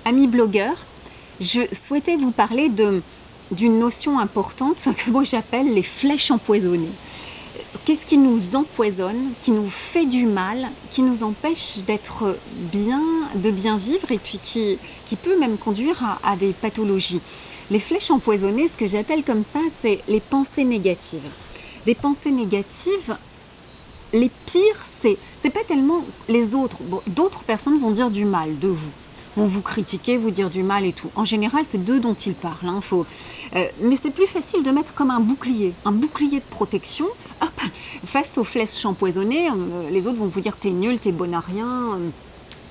Amis blogueurs, je souhaitais vous parler d'une notion importante que moi j'appelle les flèches empoisonnées. Qu'est-ce qui nous empoisonne, qui nous fait du mal, qui nous empêche d'être bien, de bien vivre et puis qui peut même conduire à des pathologies. Les flèches empoisonnées, ce que j'appelle comme ça, c'est les pensées négatives. Des pensées négatives, les pires, c'est pas tellement les autres. Bon, d'autres personnes vont dire du mal de vous, vont vous critiquer, vous dire du mal et tout. En général, c'est d'eux dont ils parlent. Mais c'est plus facile de mettre comme un bouclier de protection. Hop, face aux flèches empoisonnées, les autres vont vous dire t'es nul, t'es bon à rien,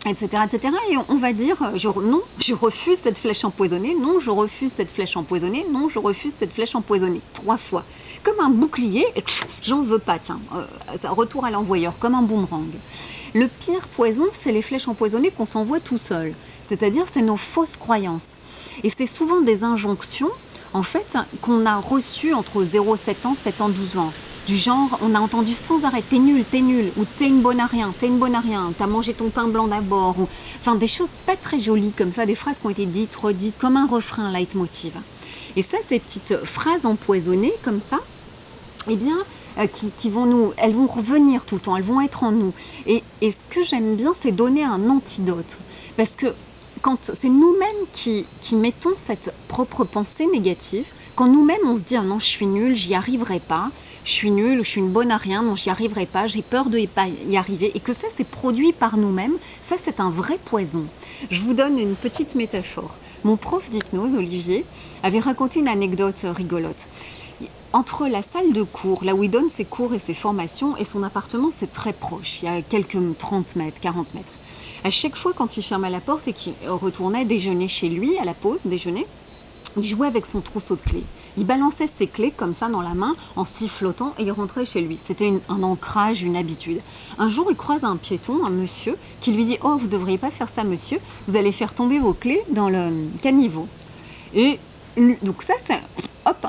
etc., etc. Et on va dire non, je refuse cette flèche empoisonnée, non, je refuse cette flèche empoisonnée, non, je refuse cette flèche empoisonnée. 3 fois. Comme un bouclier, j'en veux pas, tiens, retour à l'envoyeur, comme un boomerang. Le pire poison, c'est les flèches empoisonnées qu'on s'envoie tout seul. C'est-à-dire, c'est nos fausses croyances. Et c'est souvent des injonctions, en fait, qu'on a reçues entre 7 ans, 7 ans, 12 ans. Du genre, on a entendu sans arrêt, t'es nul, ou t'es une bonne à rien, t'as mangé ton pain blanc d'abord. Enfin, des choses pas très jolies comme ça, des phrases qui ont été dites, redites, comme un refrain leitmotiv. Et ça, ces petites phrases empoisonnées comme ça, eh bien, elles vont revenir tout le temps, elles vont être en nous. Et ce que j'aime bien, c'est donner un antidote. Parce que quand c'est nous-mêmes qui mettons cette propre pensée négative, quand nous-mêmes on se dit « non, je suis nul, j'y arriverai pas », je suis nulle, je suis une bonne à rien, non, j'y arriverai pas, j'ai peur de pas y arriver, et que ça, c'est produit par nous-mêmes, ça, c'est un vrai poison. Je vous donne une petite métaphore. Mon prof d'hypnose, Olivier, avait raconté une anecdote rigolote. Entre la salle de cours, là où il donne ses cours et ses formations, et son appartement, c'est très proche, il y a quelques 30 mètres, 40 mètres. À chaque fois, quand il fermait la porte et qu'il retournait déjeuner chez lui, à la pause déjeuner, il jouait avec son trousseau de clés. Il balançait ses clés comme ça dans la main en sifflotant et il rentrait chez lui. C'était un ancrage, une habitude. Un jour, il croise un piéton, un monsieur, qui lui dit « Oh, vous ne devriez pas faire ça, monsieur, vous allez faire tomber vos clés dans le caniveau. » Et donc ça, c'est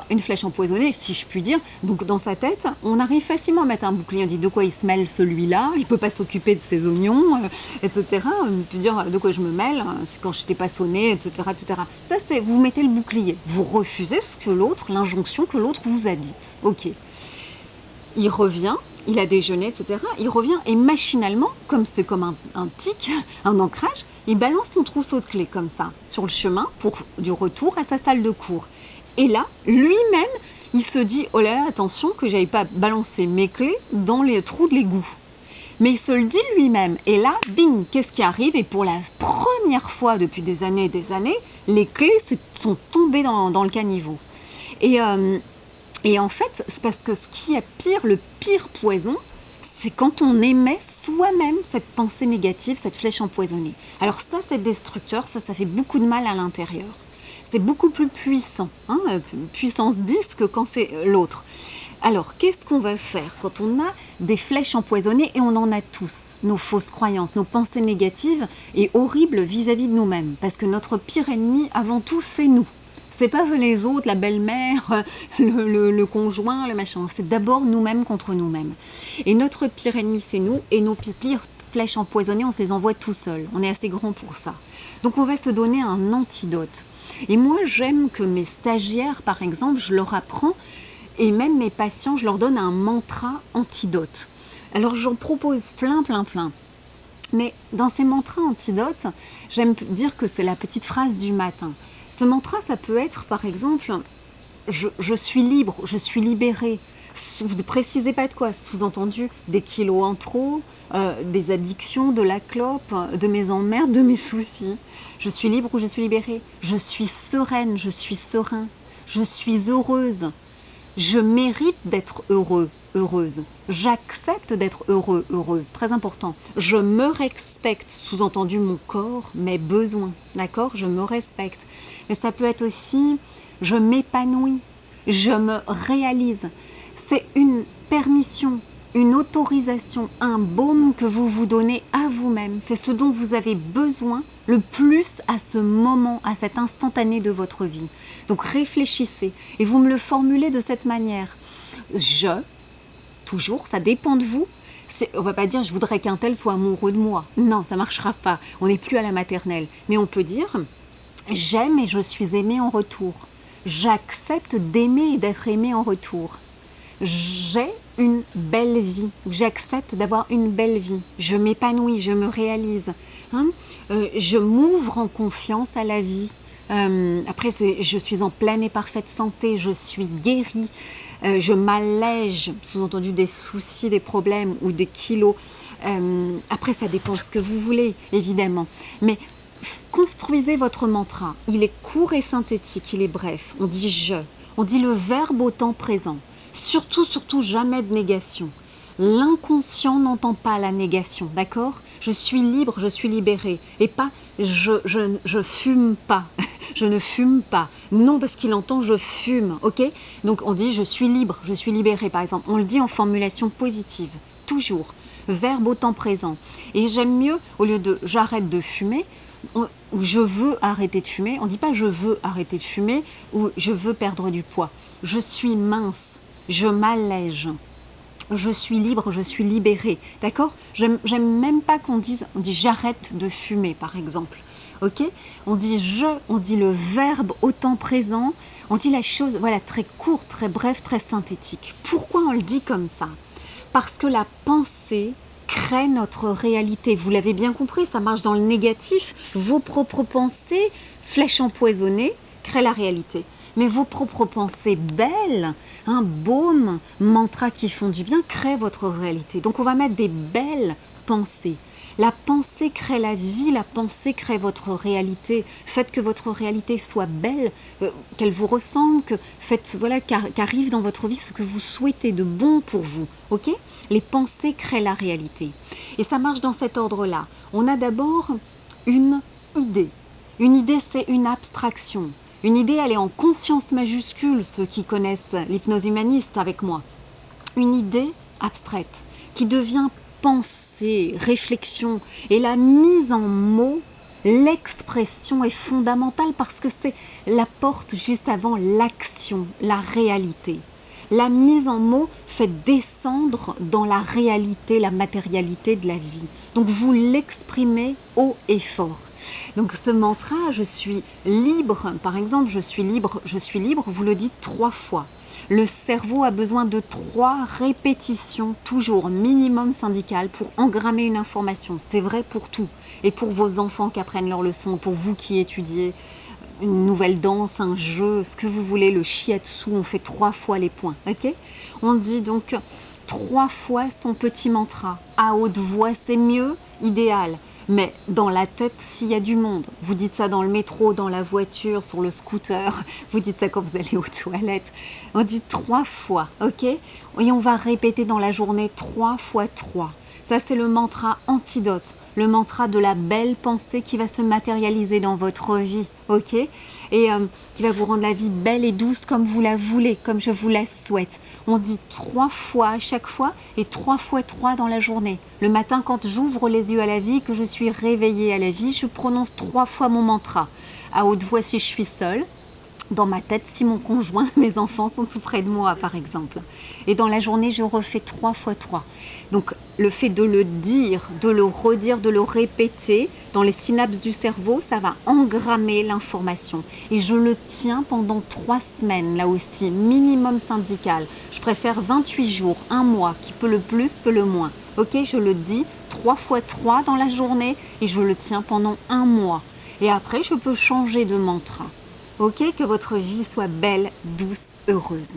une flèche empoisonnée, si je puis dire. Donc dans sa tête, on arrive facilement à mettre un bouclier. On dit de quoi il se mêle celui-là, il ne peut pas s'occuper de ses oignons, etc. On peut dire de quoi je me mêle, c'est quand je t'ai pas sonné, etc., etc. Ça, c'est vous mettez le bouclier. Vous refusez ce que l'autre, l'injonction que l'autre vous a dite. Ok. Il revient, il a déjeuné, etc. Il revient et machinalement, comme c'est comme un tic, un ancrage, il balance son trousseau de clés comme ça, sur le chemin pour du retour à sa salle de cours. Et là, lui-même, il se dit « Oh là, attention que j'aille pas balancer mes clés dans les trous de l'égout. » Mais il se le dit lui-même. Et là, bing, qu'est-ce qui arrive? Et pour la première fois depuis des années, les clés sont tombées dans le caniveau. Et en fait, c'est parce que ce qui est pire, le pire poison, c'est quand on émet soi-même cette pensée négative, cette flèche empoisonnée. Alors ça, c'est destructeur, ça fait beaucoup de mal à l'intérieur. C'est beaucoup plus puissant, puissance 10 que quand c'est l'autre. Alors, qu'est-ce qu'on va faire quand on a des flèches empoisonnées, et on en a tous, nos fausses croyances, nos pensées négatives et horribles vis-à-vis de nous-mêmes? Parce que notre pire ennemi, avant tout, c'est nous. C'est pas les autres, la belle-mère, le conjoint, le machin. C'est d'abord nous-mêmes contre nous-mêmes. Et notre pire ennemi, c'est nous, et nos pires flèches empoisonnées, on se les envoie tout seuls. On est assez grand pour ça. Donc, on va se donner un antidote. Et moi, j'aime que mes stagiaires, par exemple, je leur apprends, et même mes patients, je leur donne un mantra antidote. Alors, j'en propose plein. Mais dans ces mantras antidotes, j'aime dire que c'est la petite phrase du matin. Ce mantra, ça peut être, par exemple, je suis libre, je suis libérée. Vous ne précisez pas de quoi, sous-entendu des kilos en trop, des addictions, de la clope, de mes emmerdes, de mes soucis. Je suis libre ou je suis libérée. Je suis sereine, je suis serein. Je suis heureuse. Je mérite d'être heureuse. J'accepte d'être heureuse. Très important. Je me respecte, sous-entendu mon corps, mes besoins. D'accord? Je me respecte. Mais ça peut être aussi, je m'épanouis. Je me réalise. C'est une permission, une autorisation, un baume que vous vous donnez à vous-même. C'est ce dont vous avez besoin le plus à ce moment, à cet instantané de votre vie. Donc réfléchissez et vous me le formulez de cette manière. Toujours, ça dépend de vous. On ne va pas dire je voudrais qu'un tel soit amoureux de moi. Non, ça ne marchera pas. On n'est plus à la maternelle. Mais on peut dire J'aime et je suis aimé en retour. J'accepte d'aimer et d'être aimé en retour. J'ai une belle vie. J'accepte d'avoir une belle vie. Je m'épanouis, je me réalise. Je m'ouvre en confiance à la vie. Après, je suis en pleine et parfaite santé. Je suis guérie. Je m'allège, sous-entendu des soucis, des problèmes ou des kilos. Après, ça dépend de ce que vous voulez, évidemment. Mais construisez votre mantra. Il est court et synthétique, il est bref. On dit « je ». On dit le verbe au temps présent. Surtout, surtout, jamais de négation. L'inconscient n'entend pas la négation, d'accord? Je suis libre, je suis libérée. Et pas je fume pas. Je ne fume pas. Non, parce qu'il entend je fume, ok? Donc on dit je suis libre, je suis libérée, par exemple. On le dit en formulation positive, toujours. Verbe au temps présent. Et j'aime mieux, au lieu de j'arrête de fumer, ou je veux arrêter de fumer, on ne dit pas je veux arrêter de fumer ou je veux perdre du poids. Je suis mince, je m'allège. Je suis libre, je suis libérée, d'accord? J'aime même pas qu'on dise, on dit j'arrête de fumer, par exemple, ok? On dit on dit le verbe au temps présent, on dit la chose, voilà, très courte, très brève, très synthétique. Pourquoi on le dit comme ça? Parce que la pensée crée notre réalité. Vous l'avez bien compris, ça marche dans le négatif. Vos propres pensées, flèches empoisonnées, créent la réalité. Mais vos propres pensées belles, un baume, mantras qui font du bien, créent votre réalité. Donc on va mettre des belles pensées. La pensée crée la vie, la pensée crée votre réalité. Faites que votre réalité soit belle, qu'elle vous ressemble, faites qu'arrive dans votre vie ce que vous souhaitez de bon pour vous. Ok? Les pensées créent la réalité. Et ça marche dans cet ordre-là. On a d'abord une idée. Une idée, c'est une abstraction. Une idée, elle est en conscience majuscule, ceux qui connaissent l'hypnose humaniste avec moi. Une idée abstraite qui devient pensée, réflexion. Et la mise en mots, l'expression est fondamentale parce que c'est la porte juste avant l'action, la réalité. La mise en mots fait descendre dans la réalité, la matérialité de la vie. Donc vous l'exprimez haut et fort. Donc ce mantra, je suis libre, par exemple, je suis libre, vous le dites 3 fois. Le cerveau a besoin de 3 répétitions, toujours minimum syndical, pour engrammer une information. C'est vrai pour tout. Et pour vos enfants qui apprennent leurs leçons, pour vous qui étudiez une nouvelle danse, un jeu, ce que vous voulez, le shiatsu, on fait 3 fois les points. Ok? On dit donc 3 fois son petit mantra. À haute voix, c'est mieux, idéal. Mais dans la tête, s'il y a du monde, vous dites ça dans le métro, dans la voiture, sur le scooter, vous dites ça quand vous allez aux toilettes. On dit 3 fois, ok? Et on va répéter dans la journée 3 fois 3. Ça, c'est le mantra antidote, le mantra de la belle pensée qui va se matérialiser dans votre vie, ok? Et qui va vous rendre la vie belle et douce comme vous la voulez, comme je vous la souhaite. On dit 3 fois à chaque fois et 3 fois 3 dans la journée. Le matin, quand j'ouvre les yeux à la vie, que je suis réveillée à la vie, je prononce 3 fois mon mantra. À haute voix si je suis seule, dans ma tête si mon conjoint, mes enfants sont tout près de moi, par exemple. Et dans la journée, je refais 3 fois 3. Donc, le fait de le dire, de le redire, de le répéter, dans les synapses du cerveau, ça va engrammer l'information. Et je le tiens pendant 3 semaines, là aussi, minimum syndical. Je préfère 28 jours, 1 mois, qui peut le plus, peut le moins. Ok, je le dis 3 fois 3 dans la journée et je le tiens pendant 1 mois. Et après, je peux changer de mantra. Ok, que votre vie soit belle, douce, heureuse.